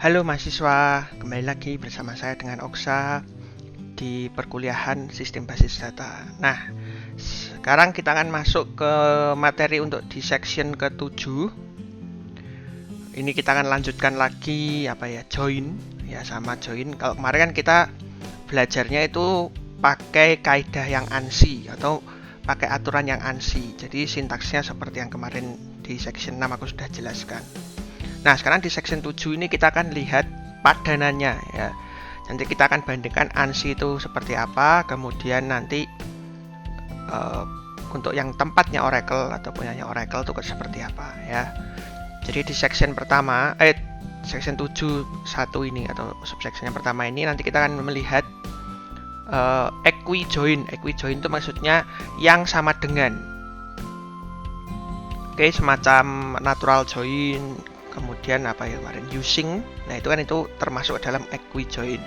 Halo mahasiswa, kembali lagi bersama saya dengan Oksa di perkuliahan Sistem Basis Data. Nah, sekarang kita akan masuk ke materi untuk di section ke-7. Ini kita akan lanjutkan lagi join, ya sama join. Kalau kemarin kan kita belajarnya itu pakai kaidah yang ANSI atau pakai aturan yang ANSI. Jadi sintaksnya seperti yang kemarin di section 6 aku sudah jelaskan. Nah, sekarang di section 7 ini kita akan lihat padanannya ya. Nanti kita akan bandingkan ANSI itu seperti apa, kemudian nanti untuk yang tempatnya Oracle atau punyanya Oracle itu seperti apa ya. Jadi di section pertama, section 7.1 ini atau subsection yang pertama ini nanti kita akan melihat equijoin. Equijoin itu maksudnya yang sama dengan. Oke, semacam natural join, kemudian kemarin using. Nah, itu kan itu termasuk dalam equijoin.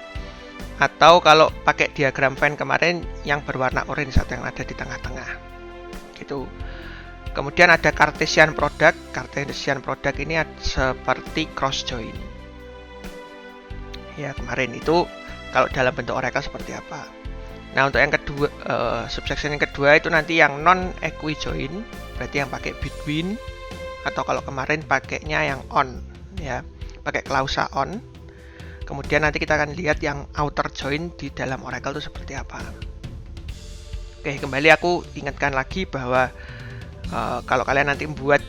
Atau kalau pakai diagram Venn kemarin yang berwarna orange atau yang ada di tengah-tengah. Gitu. Kemudian ada Cartesian product. Cartesian product ini seperti cross join. Ya, kemarin itu kalau dalam bentuk Oracle seperti apa. Nah, untuk yang kedua, subsection yang kedua itu nanti yang non equijoin, berarti yang pakai between, atau kalau kemarin pakainya yang on ya, pakai klausa on. Kemudian nanti kita akan lihat yang outer join di dalam Oracle itu seperti apa. Oke, kembali aku ingatkan lagi bahwa kalau kalian nanti membuat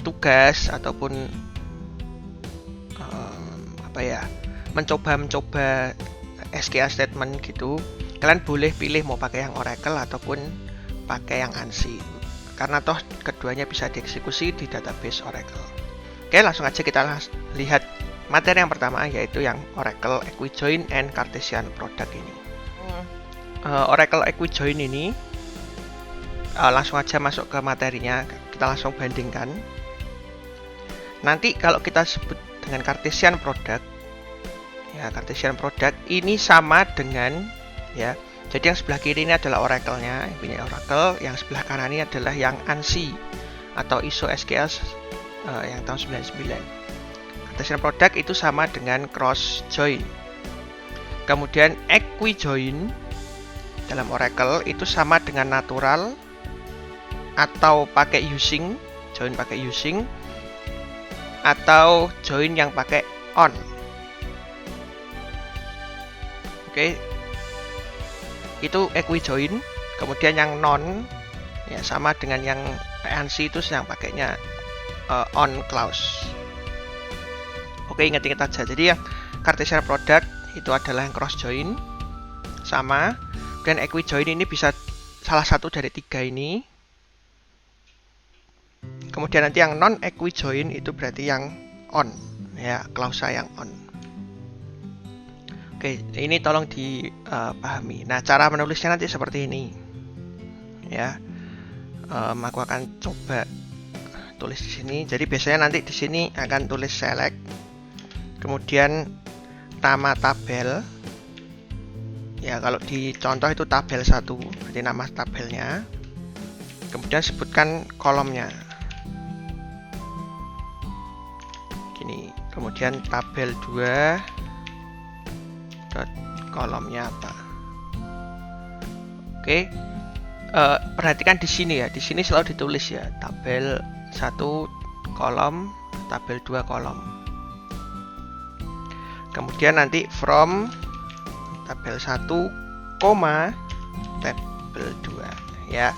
tugas ataupun mencoba SQL statement gitu, kalian boleh pilih mau pakai yang Oracle ataupun pakai yang ANSI, karena toh keduanya bisa dieksekusi di database Oracle. Oke, langsung aja kita lihat materi yang pertama, yaitu yang Oracle Equijoin and Cartesian Product ini. Oracle Equijoin ini langsung aja masuk ke materinya, kita langsung bandingkan. Nanti kalau kita sebut dengan Cartesian Product, ya Cartesian Product ini sama dengan ya. Jadi yang sebelah kiri ini adalah Oracle-nya, yang punya Oracle, yang sebelah kanan ini adalah yang ANSI atau ISO SQL yang tahun 99. Cartesian Product itu sama dengan cross join. Kemudian equijoin dalam Oracle itu sama dengan natural atau pakai using, join pakai using, atau join yang pakai on. Oke. Itu equijoin. Kemudian yang non ya sama dengan yang ANSI itu yang pakainya on clause. Oke, ingat-ingat aja. Jadi yang Cartesian product itu adalah yang cross join sama, dan equijoin ini bisa salah satu dari tiga ini. Kemudian nanti yang non equijoin itu berarti yang on ya, klausa yang on. Oke, ini tolong dipahami. Nah, cara menulisnya nanti seperti ini. Ya. Aku akan coba tulis di sini. Jadi biasanya nanti di sini akan tulis select. Kemudian nama tabel. Ya, kalau di contoh itu tabel 1, berarti nama tabelnya. Kemudian sebutkan kolomnya. Gini. Kemudian tabel 2 kolomnya apa. Oke, perhatikan di sini ya. Di sini selalu ditulis ya, tabel 1 kolom, tabel 2 kolom. Kemudian nanti from tabel 1, tabel 2 ya.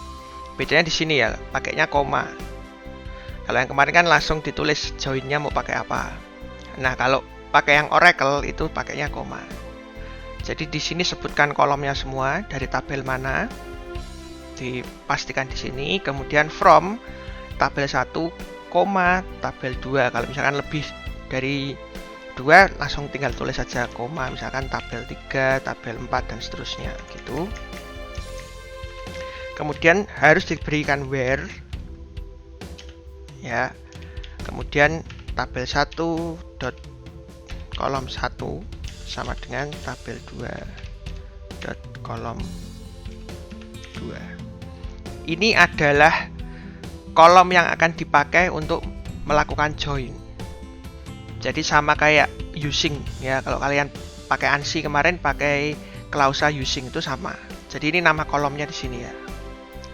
Bedanya di sini ya, pakainya koma. Kalau yang kemarin kan langsung ditulis joinnya mau pakai apa. Nah, kalau pakai yang Oracle itu pakainya koma. Jadi di sini sebutkan kolomnya semua, dari tabel mana, dipastikan di sini. Kemudian from tabel 1, tabel 2. Kalau misalkan lebih dari 2 langsung tinggal tulis saja koma, misalkan tabel 3, tabel 4 dan seterusnya gitu. Kemudian harus diberikan where ya. Kemudian tabel 1 dot kolom 1 sama dengan tabel 2 dot kolom 2. Ini adalah kolom yang akan dipakai untuk melakukan join. Jadi sama kayak using ya, kalau kalian pakai ANSI kemarin pakai klausa using itu sama. Jadi ini nama kolomnya di sini ya.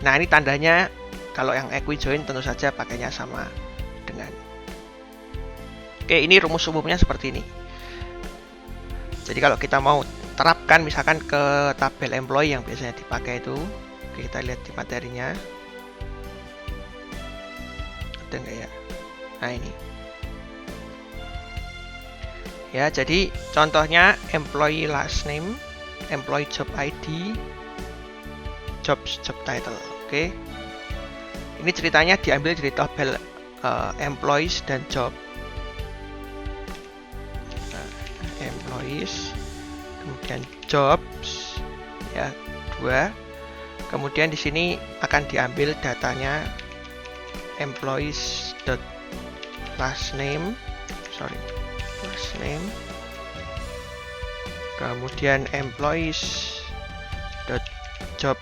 Nah, ini tandanya kalau yang equi-join tentu saja pakainya sama dengan. Oke, ini rumus umumnya seperti ini. Jadi kalau kita mau terapkan misalkan ke tabel employee yang biasanya dipakai itu, oke, kita lihat di materinya. Ada nggak ya? Nah, ini. Ya, jadi contohnya employee last name, employee job ID, job title. Oke. Ini ceritanya diambil dari tabel employees dan job. Nah, employees, kemudian jobs, ya 2. Kemudian di sini akan diambil datanya employees last name, kemudian employees job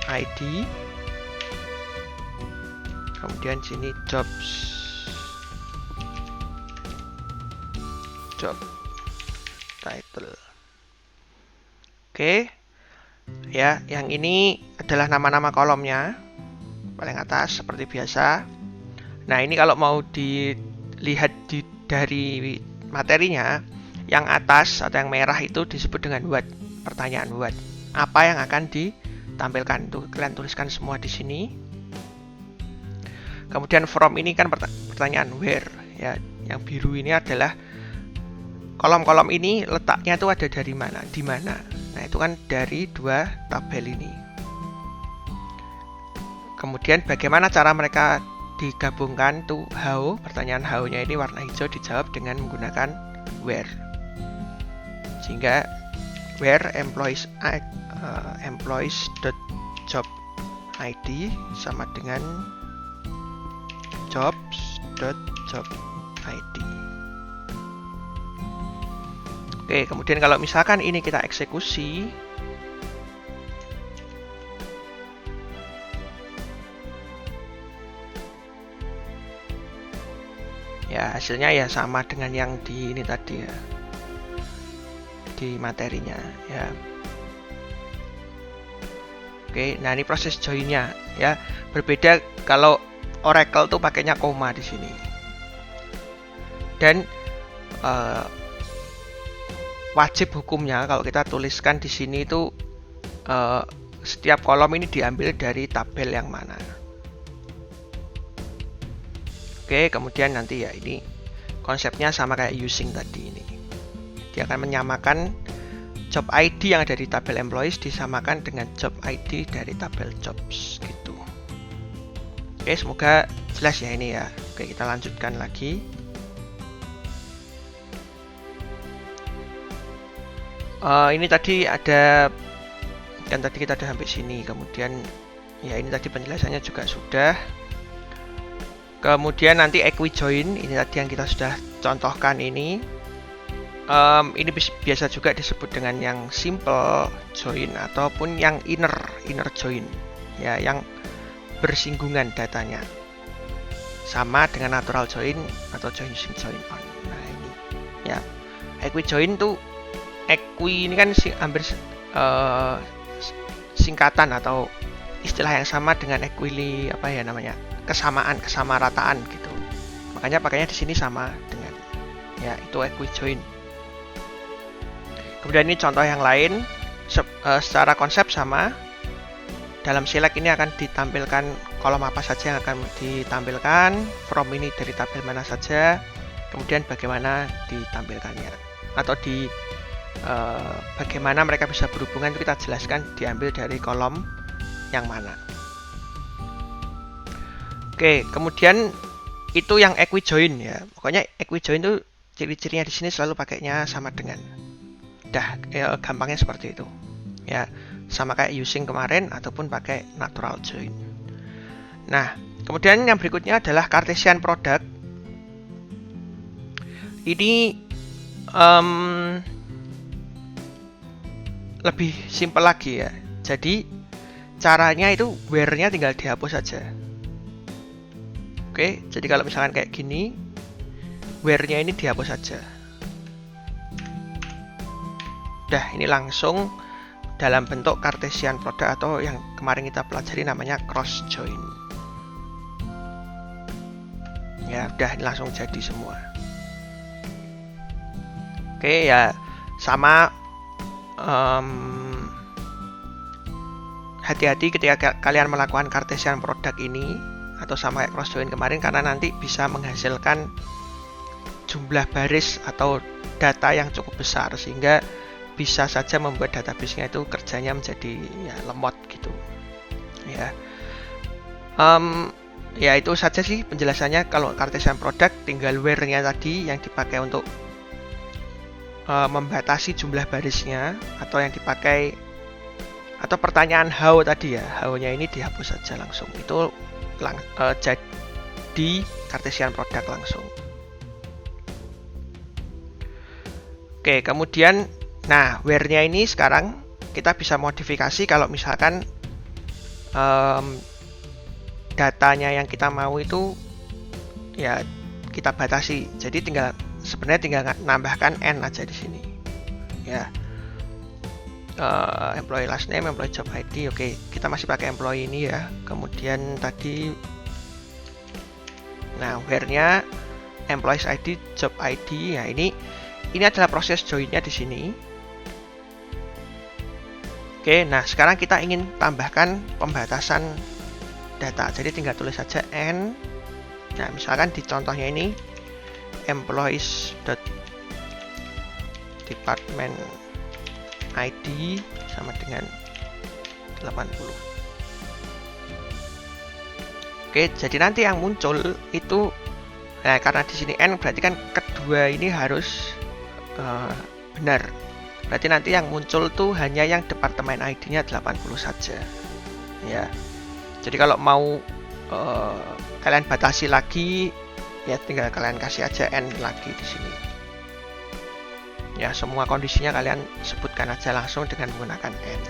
ID, kemudian sini jobs job title. Oke. Ya, yang ini adalah nama-nama kolomnya paling atas seperti biasa. Nah, ini kalau mau dilihat dari materinya, yang atas atau yang merah itu disebut dengan what, pertanyaan what. Apa yang akan ditampilkan itu kalian tuliskan semua di sini. Kemudian from ini kan pertanyaan where ya. Yang biru ini adalah kolom-kolom ini letaknya itu ada dari mana, di mana. Nah, itu kan dari 2 tabel ini. Kemudian bagaimana cara mereka digabungkan tuh how, pertanyaan how-nya ini warna hijau dijawab dengan menggunakan where. Sehingga where employees job ID sama dengan jobs.job ID. Oke, kemudian kalau misalkan ini kita eksekusi, ya hasilnya ya sama dengan yang di ini tadi ya, di materinya ya. Oke, nah ini proses join-nya ya. Berbeda kalau Oracle tuh pakainya koma di sini. Dan wajib hukumnya kalau kita tuliskan di sini itu setiap kolom ini diambil dari tabel yang mana. Oke, kemudian nanti ya ini konsepnya sama kayak using tadi ini. Dia akan menyamakan job ID yang ada di tabel employees disamakan dengan job ID dari tabel jobs gitu. Oke, semoga jelas ya ini ya. Oke, kita lanjutkan lagi. Ini tadi ada, kan tadi kita udah sampai sini. Kemudian ya ini tadi penjelasannya juga sudah. Kemudian nanti equi-join, ini tadi yang kita sudah contohkan ini. Ini biasa juga disebut dengan yang simple join ataupun yang inner join ya, yang bersinggungan datanya. Sama dengan natural join atau join using join on. Nah, ini ya. Equi-join tuh, equi ini kan hampir singkatan atau istilah yang sama dengan equili, apa ya namanya, kesamarataan gitu. Makanya pakainya di sini sama dengan ya itu equi-join. Kemudian ini contoh yang lain, secara konsep sama. Dalam select ini akan ditampilkan kolom apa saja yang akan ditampilkan, from ini dari tabel mana saja, kemudian bagaimana ditampilkannya atau bagaimana mereka bisa berhubungan itu kita jelaskan diambil dari kolom yang mana. Oke, kemudian itu yang equi-join ya. Pokoknya equi-join itu ciri-cirinya di sini selalu pakainya sama dengan. Gampangnya seperti itu. Ya, sama kayak using kemarin ataupun pakai natural join. Nah, kemudian yang berikutnya adalah Cartesian product. Ini lebih simpel lagi ya. Jadi caranya itu where-nya tinggal dihapus saja. Oke, jadi kalau misalkan kayak gini, where-nya ini dihapus saja. Udah, ini langsung dalam bentuk Cartesian product atau yang kemarin kita pelajari namanya cross join. Ya, udah ini langsung jadi semua. Oke, ya sama hati-hati ketika kalian melakukan Cartesian product ini atau sama kayak cross join kemarin, karena nanti bisa menghasilkan jumlah baris atau data yang cukup besar sehingga bisa saja membuat database-nya itu kerjanya menjadi ya lemot gitu. Ya. Ya itu saja sih penjelasannya. Kalau Cartesian product tinggal where-nya tadi yang dipakai untuk membatasi jumlah barisnya, atau yang dipakai atau pertanyaan how tadi ya, how-nya ini dihapus saja langsung. Itu jadi Cartesian product langsung. Oke, kemudian nah, where-nya ini sekarang kita bisa modifikasi kalau misalkan datanya yang kita mau itu ya kita batasi. Jadi sebenarnya tinggal nambahkan n aja di sini. Ya. Employee last name, employee job ID. Oke, kita masih pakai employee ini ya. Kemudian tadi nah, where-nya employees ID, job ID. Ya, ini adalah proses join-nya di sini. Oke, nah sekarang kita ingin tambahkan pembatasan data. Jadi tinggal tulis saja n. Nah, misalkan di contohnya ini employees.department ID sama dengan 80. Oke, jadi nanti yang muncul itu karena di sini n berarti kan kedua ini harus benar. Berarti nanti yang muncul tuh hanya yang departemen ID-nya 80 saja. Ya. Jadi kalau mau kalian batasi lagi, ya tinggal kalian kasih aja n lagi di sini. Ya, semua kondisinya kalian sebutkan aja langsung dengan menggunakan n.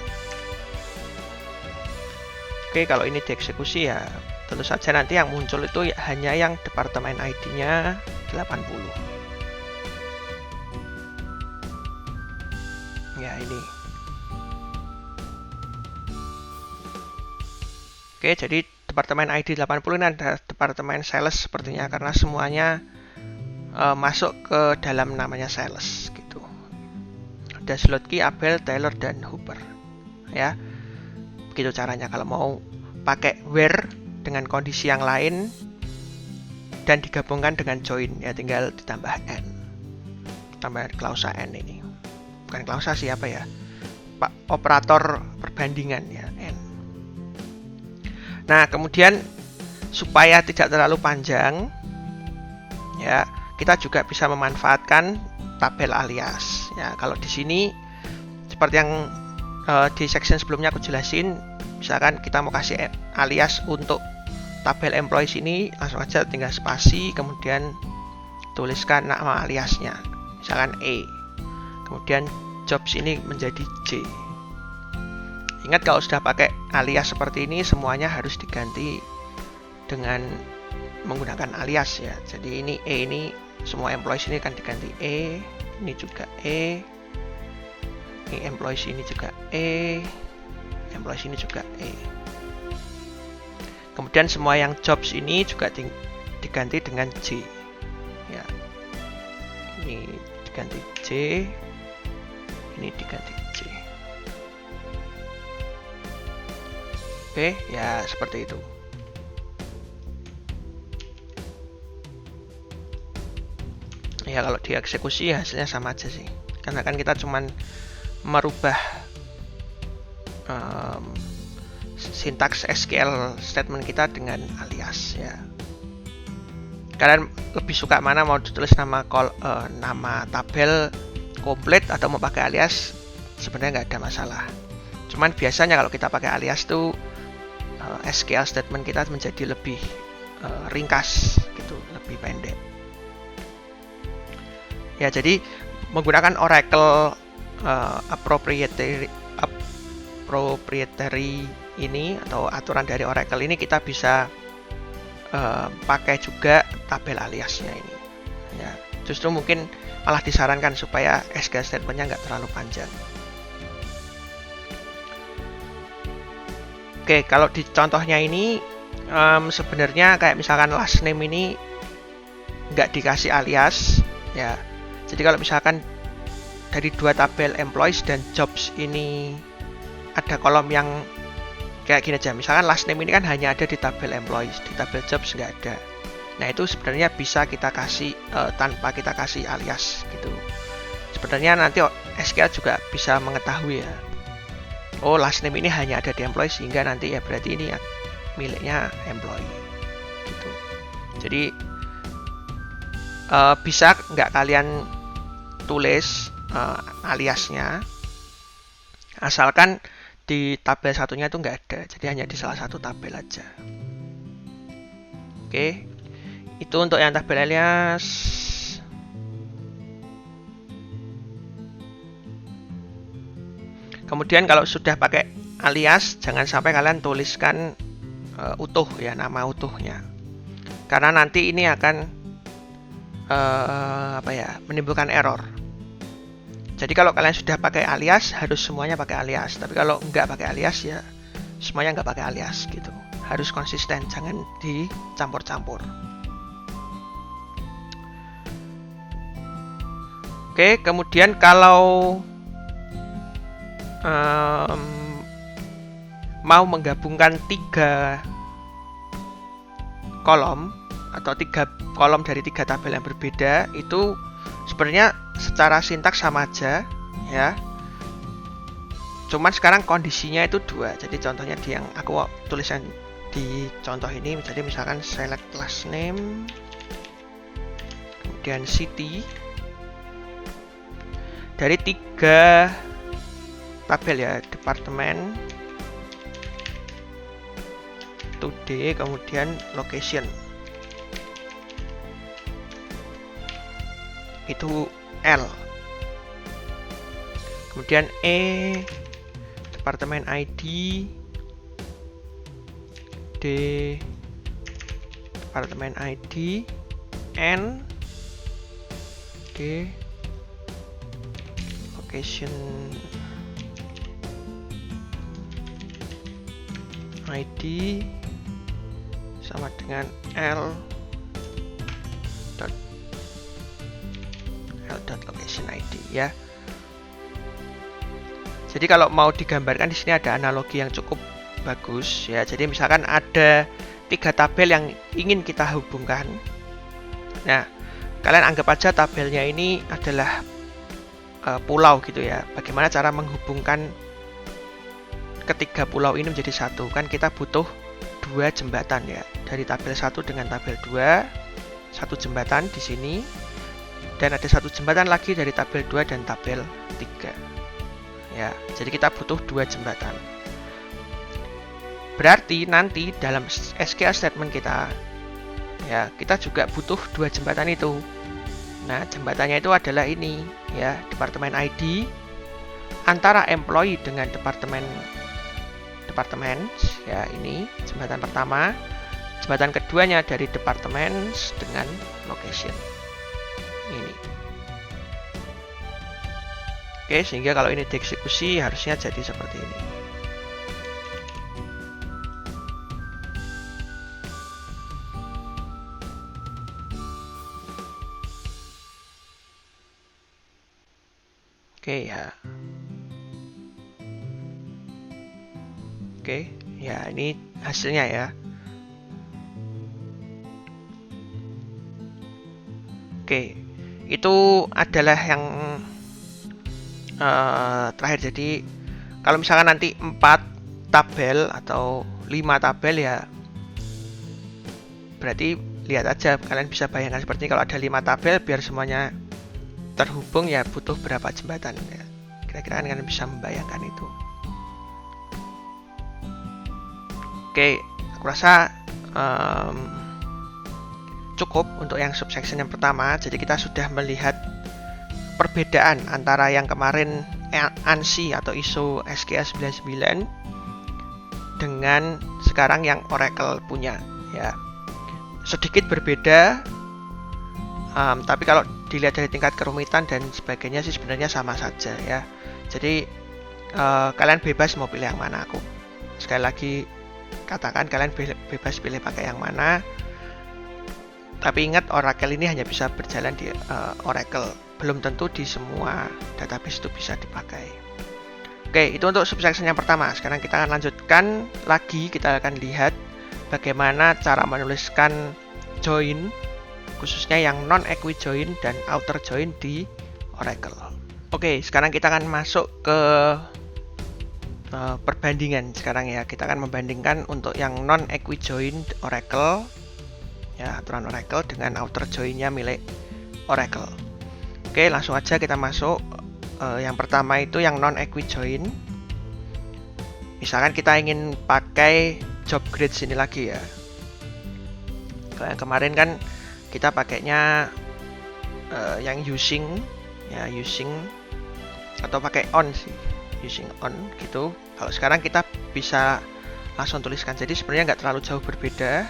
Oke, kalau ini dieksekusi ya tentu saja nanti yang muncul itu ya hanya yang departemen ID-nya 80. Ya, ini. Oke, jadi departemen ID 80 ini ada departemen sales sepertinya karena semuanya masuk ke dalam namanya sales gitu. Ada Slotki, Abel, Taylor, dan Hooper. Ya, begitu caranya kalau mau pakai where dengan kondisi yang lain dan digabungkan dengan join, ya tinggal ditambah n, tambah klausa n ini. Bukan klausa sih, apa ya, operator perbandingan ya, n. Nah, kemudian supaya tidak terlalu panjang ya, kita juga bisa memanfaatkan tabel alias ya. Kalau di sini seperti yang di section sebelumnya aku jelasin, misalkan kita mau kasih alias untuk tabel employees ini, langsung aja tinggal spasi kemudian tuliskan nama aliasnya, misalkan E. Kemudian jobs ini menjadi J. Ingat kalau sudah pakai alias seperti ini semuanya harus diganti dengan menggunakan alias ya. Jadi ini E ini semua employees ini akan diganti E, ini juga E, ini employees ini juga E, employees ini juga E. Kemudian semua yang jobs ini juga diganti dengan J. Ya. Ini diganti J. Ini diganti J. Oke, ya seperti itu. Ya kalau dieksekusi hasilnya sama aja sih. Karena kan kita cuman merubah sintaks SQL statement kita dengan alias ya. Kalian lebih suka mana, mau ditulis nama tabel komplit atau mau pakai alias, sebenarnya nggak ada masalah. Cuman biasanya kalau kita pakai alias tuh SQL statement kita menjadi lebih ringkas gitu, lebih pendek. Ya, jadi menggunakan Oracle proprietary ini atau aturan dari Oracle ini kita bisa pakai juga tabel aliasnya ini ya. Justru mungkin malah disarankan supaya SQL statementnya nggak terlalu panjang. Oke, kalau di contohnya ini sebenarnya kayak misalkan last name ini nggak dikasih alias, ya. Jadi kalau misalkan dari dua tabel employees dan jobs ini ada kolom yang kayak gini aja, misalkan last name ini kan hanya ada di tabel employees, di tabel jobs nggak ada. Nah itu sebenarnya bisa kita kasih tanpa kita kasih alias gitu. Sebenarnya nanti SQL juga bisa mengetahui ya, oh last name ini hanya ada di employee, sehingga nanti ya berarti ini miliknya employee gitu. Jadi bisa nggak kalian tulis aliasnya, asalkan di tabel satunya itu nggak ada, jadi hanya di salah satu tabel aja. Oke, itu untuk yang tabel alias. Kemudian kalau sudah pakai alias, jangan sampai kalian tuliskan utuh ya, nama utuhnya, karena nanti ini akan menimbulkan error. Jadi kalau kalian sudah pakai alias, harus semuanya pakai alias. Tapi kalau nggak pakai alias ya semuanya nggak pakai alias gitu. Harus konsisten, jangan dicampur-campur. Oke, kemudian kalau mau menggabungkan 3 kolom atau 3 kolom dari 3 tabel yang berbeda, itu sebenarnya secara sintaks sama aja ya. Cuman sekarang kondisinya itu 2. Jadi contohnya di yang aku tulisan di contoh ini, jadi misalkan select last name, kemudian city, dari 3 tabel ya, departemen, today, kemudian location. Itu L. Kemudian E, departemen ID, D, departemen ID, N, D, location ID sama dengan L location ID ya. Jadi kalau mau digambarkan di sini ada analogi yang cukup bagus ya. Jadi misalkan ada 3 tabel yang ingin kita hubungkan. Nah, kalian anggap aja tabelnya ini adalah pulau gitu ya. Bagaimana cara menghubungkan ketiga pulau ini menjadi satu? Kan kita butuh 2 jembatan ya. Dari tabel 1 dengan tabel 2, 1 jembatan di sini. Dan ada 1 jembatan lagi dari tabel 2 dan tabel 3. Ya, jadi kita butuh 2 jembatan. Berarti nanti dalam SQL statement kita ya, kita juga butuh 2 jembatan itu. Nah, jembatannya itu adalah ini ya, departemen ID antara employee dengan departemen ya, ini jembatan pertama. Jembatan keduanya dari departemen dengan location. Ini. Oke, sehingga kalau ini dieksekusi harusnya jadi seperti ini. Oke ya. Oke, ya ini hasilnya ya. Oke, itu adalah yang terakhir. Jadi kalau misalkan nanti 4 tabel atau 5 tabel ya, berarti lihat aja, kalian bisa bayangkan seperti ini. Kalau ada 5 tabel biar semuanya terhubung ya butuh berapa jembatan ya. Kira-kira kalian bisa membayangkan itu. Oke, aku rasa cukup untuk yang subsection yang pertama. Jadi kita sudah melihat perbedaan antara yang kemarin ANSI atau ISO SQL 99 dengan sekarang yang Oracle punya ya. Sedikit berbeda Tapi kalau dilihat dari tingkat kerumitan dan sebagainya sih sebenarnya sama saja ya. Jadi kalian bebas mau pilih yang mana. Aku sekali lagi katakan kalian bebas pilih pakai yang mana. Tapi ingat Oracle ini hanya bisa berjalan di Oracle, belum tentu di semua database itu bisa dipakai. Oke, itu untuk subsection yang pertama. Sekarang kita akan lanjutkan lagi, kita akan lihat bagaimana cara menuliskan join, khususnya yang non-equi join dan outer join di Oracle. Oke, sekarang kita akan masuk ke perbandingan sekarang ya. Kita akan membandingkan untuk yang non-equi join Oracle, ya, aturan Oracle dengan outer join-nya milik Oracle. Oke, langsung aja kita masuk. Yang pertama itu yang non-equi join. Misalkan kita ingin pakai job grade sini lagi ya. Kalau yang kemarin kan kita pakainya yang using ya, using atau pakai on sih, using on gitu. Kalau sekarang kita bisa langsung tuliskan, jadi sebenarnya nggak terlalu jauh berbeda.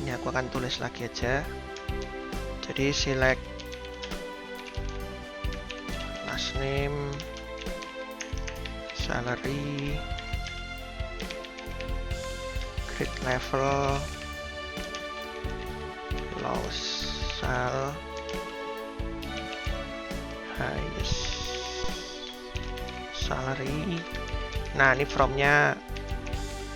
Ini aku akan tulis lagi aja. Jadi select last name, salary, grade level, lowsal, highest salary. Nah, ini from-nya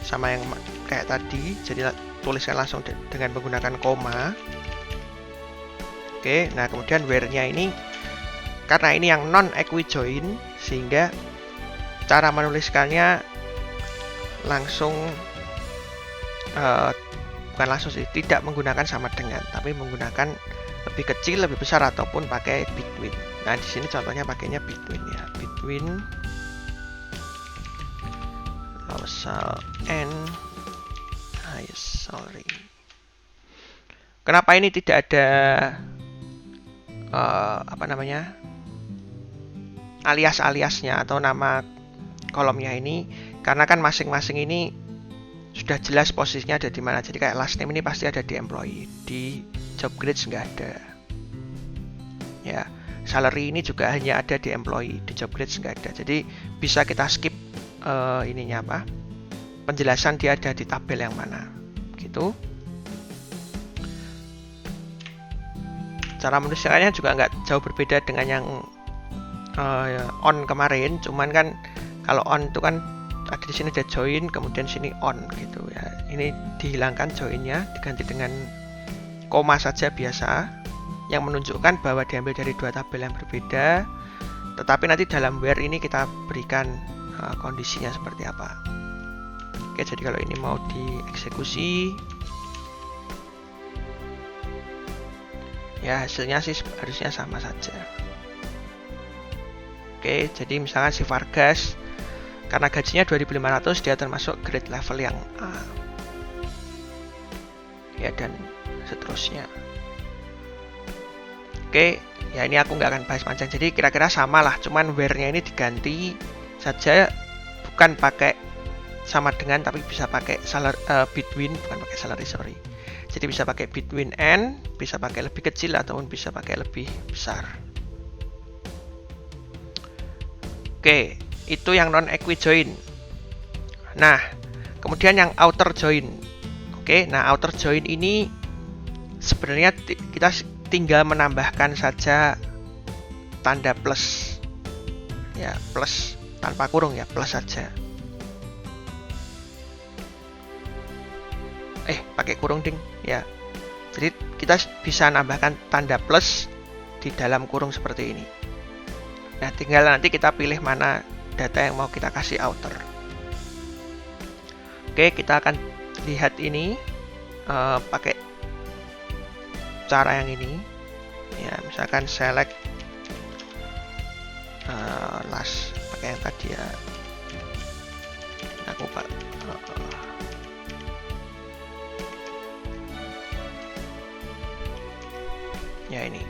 sama yang kayak tadi, jadi tuliskan langsung dengan menggunakan koma. Oke, nah kemudian where-nya ini, karena ini yang non-equi join, sehingga cara menuliskannya langsung bukan langsung sih, tidak menggunakan sama dengan, tapi menggunakan lebih kecil, lebih besar, ataupun pakai between. Nah, di sini contohnya pakainya between ya, between lowsal and highest salary. Kenapa ini tidak ada alias-aliasnya atau nama kolomnya ini? Karena kan masing-masing ini sudah jelas posisinya ada di mana. Jadi kayak last name ini pasti ada di employee, di job grades nggak ada. Ya, salary ini juga hanya ada di employee, di job grades nggak ada. Jadi bisa kita skip ininya apa? Penjelasan dia ada di tabel yang mana, gitu. Cara menuliskannya juga nggak jauh berbeda dengan yang on kemarin, cuman kan kalau on itu kan ada di sini ada join, kemudian sini on gitu ya. Ini dihilangkan joinnya, diganti dengan koma saja biasa, yang menunjukkan bahwa diambil dari dua tabel yang berbeda. Tetapi nanti dalam where ini kita berikan kondisinya seperti apa. Oke, jadi kalau ini mau dieksekusi, ya hasilnya sih harusnya sama saja. Oke, jadi misalkan si Vargas, karena gajinya 2.500, dia termasuk grade level yang A. Ya, dan seterusnya. Oke, ya ini aku nggak akan bahas panjang, jadi kira-kira sama lah, cuman where-nya ini diganti saja, bukan pakai sama dengan, tapi bisa pakai between, bukan pakai salary, sorry. Jadi bisa pakai between and, bisa pakai lebih kecil ataupun bisa pakai lebih besar. Oke, itu yang non-equi join. Nah, kemudian yang outer join. Oke, nah outer join ini sebenarnya kita tinggal menambahkan saja tanda plus. Ya, plus tanpa kurung ya, plus saja. Pakai kurung ding ya. Jadi kita bisa nambahkan tanda plus di dalam kurung seperti ini. Nah, tinggal nanti kita pilih mana data yang mau kita kasih outer. Oke, kita akan lihat ini pakai cara yang ini. Ya, misalkan select last, pakai yang tadi ya. Aku ya ini.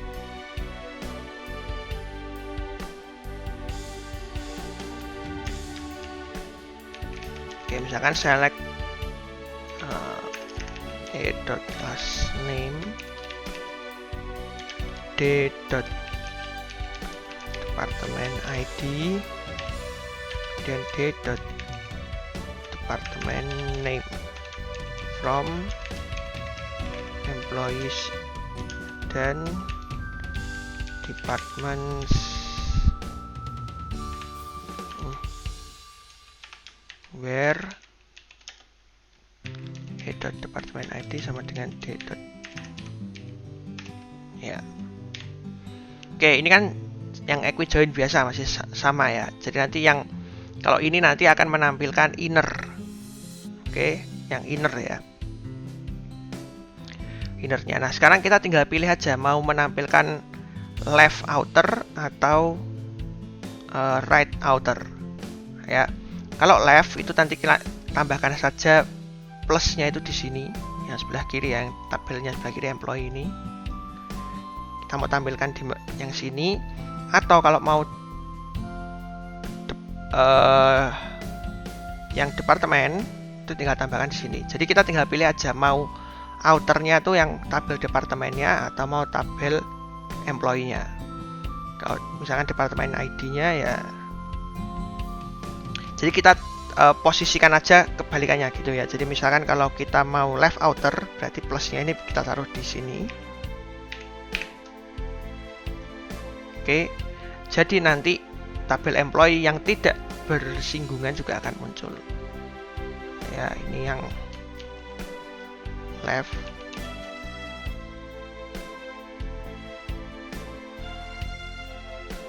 Oke, misalkan select last name d.department ID dan d.department name from employees dan departments where d.department ID sama dengan d. Ya. Oke, ini kan yang equi join biasa masih sama ya. Jadi nanti yang kalau ini nanti akan menampilkan inner. Oke, yang inner ya. Innernya. Nah, sekarang kita tinggal pilih aja mau menampilkan left outer atau right outer. Ya. Kalau left itu nanti kita tambahkan saja plusnya itu di sini, yang sebelah kiri, yang tabelnya sebelah kiri employee ini. Kita mau tampilkan di yang sini, atau kalau mau yang departemen itu tinggal tambahkan di sini. Jadi kita tinggal pilih aja mau outernya tuh yang tabel departemennya atau mau tabel employee-nya. Kalau misalkan departemen ID-nya ya, jadi kita posisikan aja kebalikannya gitu ya. Jadi misalkan kalau kita mau left outer, berarti plusnya ini kita taruh di sini. Oke, jadi nanti tabel employee yang tidak bersinggungan juga akan muncul. Ya, ini yang left.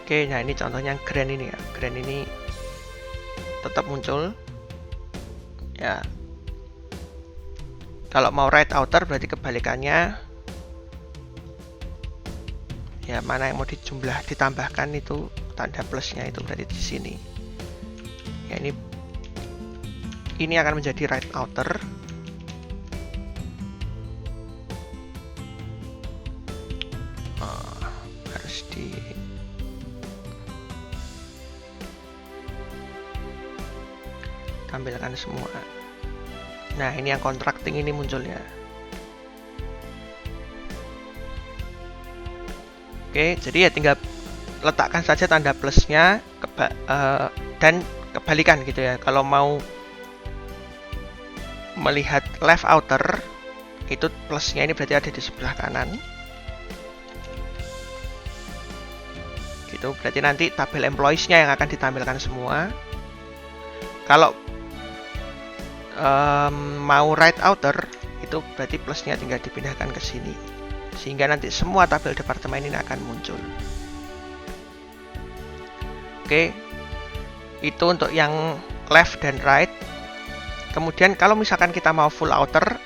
Oke, nah ini contohnya grand ini ya. Grand ini tetap muncul. Ya. Kalau mau right outer berarti kebalikannya. Ya, mana yang mau ditambahkan itu tanda plusnya itu berarti di sini. Ya, ini akan menjadi right outer. Harus ditampilkan semua. Nah, ini yang contracting ini munculnya. Oke, jadi ya tinggal letakkan saja tanda plusnya dan kebalikan gitu ya. Kalau mau melihat left outer, itu plusnya ini berarti ada di sebelah kanan. Gitu, berarti nanti tabel employees-nya yang akan ditampilkan semua. Kalau mau right outer, itu berarti plusnya tinggal dipindahkan ke sini. Sehingga nanti semua tabel departemen ini akan muncul. Oke, itu untuk yang left dan right. Kemudian kalau misalkan kita mau full outer,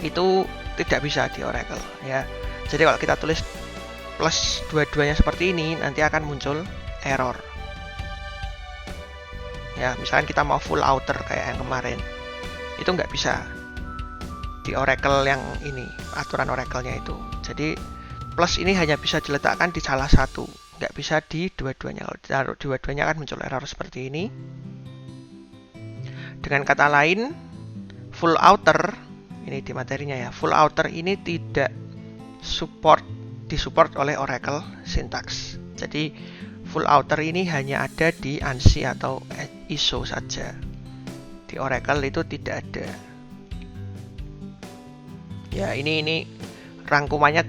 itu tidak bisa di Oracle ya. Jadi kalau kita tulis plus dua-duanya seperti ini, nanti akan muncul error. Ya, misalkan kita mau full outer kayak yang kemarin, itu nggak bisa di Oracle yang ini, aturan Oracle-nya itu. Jadi plus ini hanya bisa diletakkan di salah satu, nggak bisa di dua-duanya. Kalau ditaruh dua-duanya akan muncul error seperti ini. Dengan kata lain, full outer ini di materinya ya, full outer ini tidak disupport oleh Oracle Syntax. Jadi full outer ini hanya ada di ANSI atau ISO saja. Di Oracle itu tidak ada. Ya, ini rangkumannya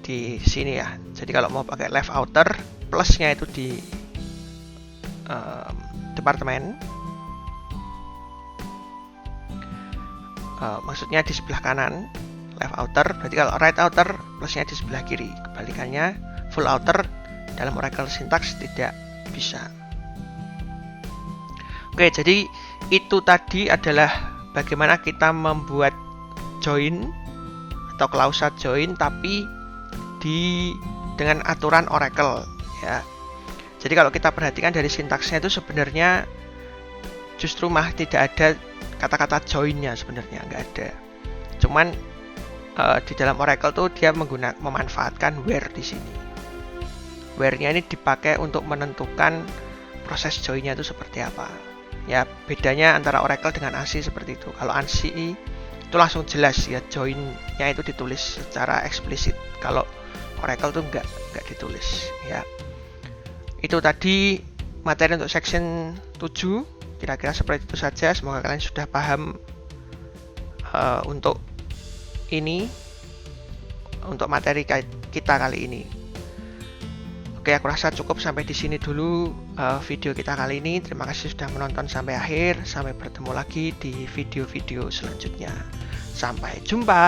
di sini ya. Jadi kalau mau pakai left outer, plusnya itu di departemen. Maksudnya di sebelah kanan left outer. Berarti kalau right outer, plusnya di sebelah kiri. Kebalikannya full outer dalam Oracle Syntax tidak bisa. Oke, jadi itu tadi adalah bagaimana kita membuat join atau klausa join tapi dengan aturan Oracle ya. Jadi kalau kita perhatikan dari sintaksnya itu sebenarnya justru tidak ada kata-kata joinnya, sebenarnya nggak ada. Cuman di dalam Oracle tuh dia memanfaatkan where di sini. Where-nya ini dipakai untuk menentukan proses joinnya itu seperti apa. Ya, bedanya antara Oracle dengan ANSI seperti itu. Kalau ANSI itu langsung jelas ya, join-nya itu ditulis secara eksplisit. Kalau Oracle tuh nggak ditulis ya. Itu tadi materi untuk section 7, kira-kira seperti itu saja. Semoga kalian sudah paham untuk ini, untuk materi kita kali ini. Oke, aku rasa cukup sampai di sini dulu video kita kali ini. Terima kasih sudah menonton sampai akhir. Sampai bertemu lagi di video-video selanjutnya. Sampai jumpa.